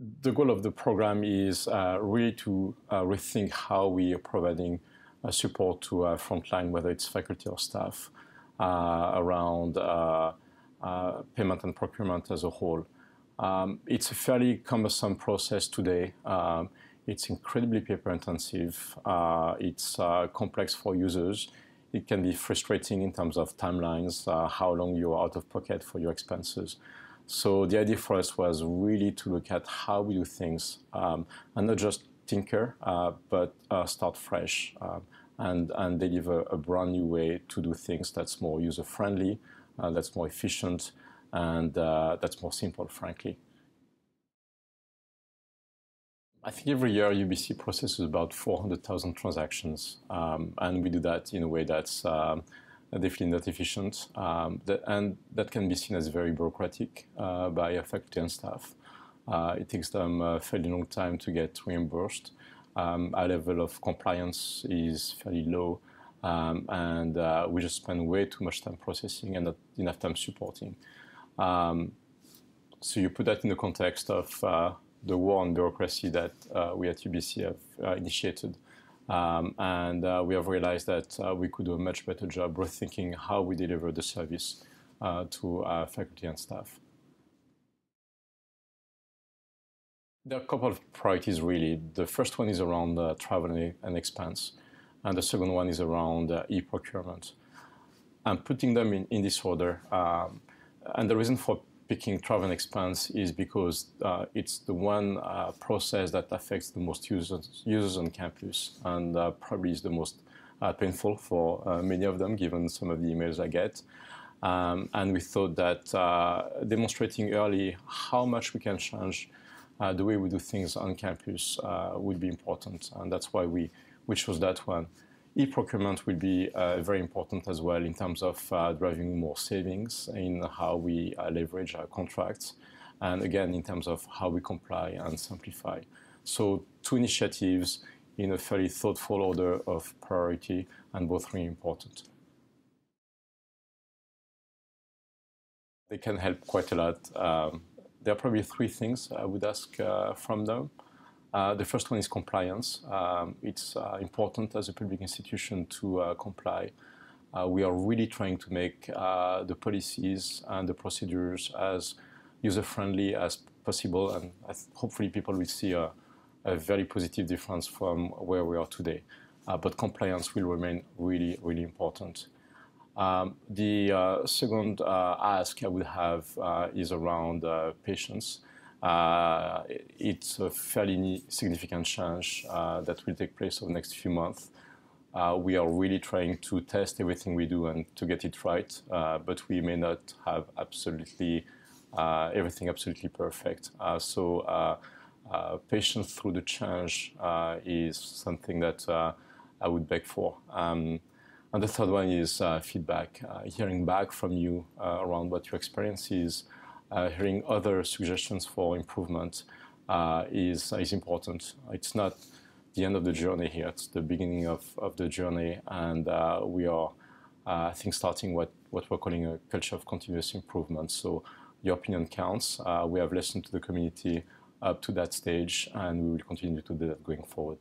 The goal of the program is really to rethink how we are providing support to frontline, whether it's faculty or staff, around payment and procurement as a whole. It's a fairly cumbersome process today. It's incredibly paper intensive. It's complex for users. It can be frustrating in terms of timelines, how long you're out of pocket for your expenses. So the idea for us was really to look at how we do things and not just tinker, but start fresh and deliver a brand new way to do things that's more user-friendly, that's more efficient, and that's more simple, frankly. I think every year UBC processes about 400,000 transactions, and we do that in a way that's definitely not efficient, and that can be seen as very bureaucratic by our faculty and staff. It takes them a fairly long time to get reimbursed. Our level of compliance is fairly low, and we just spend way too much time processing and not enough time supporting. So you put that in the context of the war on bureaucracy that we at UBC have initiated. And we have realized that we could do a much better job rethinking how we deliver the service to faculty and staff. There are a couple of priorities, really. The first one is around travel and expense, and the second one is around e-procurement. I'm putting them in this order, and the reason for picking travel and expense is because it's the one process that affects the most users on campus, and probably is the most painful for many of them, given some of the emails I get. And we thought that demonstrating early how much we can change the way we do things on campus would be important, and that's why we chose that one. E-procurement will be very important as well in terms of driving more savings in how we leverage our contracts, and again in terms of how we comply and simplify. So two initiatives in a fairly thoughtful order of priority, and both really important. They can help quite a lot. There are probably three things I would ask from them. The first one is compliance. It's important as a public institution to comply. We are really trying to make the policies and the procedures as user-friendly as possible, and hopefully people will see a very positive difference from where we are today. But compliance will remain really, really important. The second ask I would have is around patients. It's a fairly significant change that will take place over the next few months. We are really trying to test everything we do and to get it right, but we may not have absolutely everything absolutely perfect. So patience through the change is something that I would beg for. And the third one is feedback, hearing back from you around what your experience is. Hearing other suggestions for improvement is important. It's not the end of the journey here, it's the beginning of the journey, and we are, I think, starting what we're calling a culture of continuous improvement. So your opinion counts. We have listened to the community up to that stage, and we will continue to do that going forward.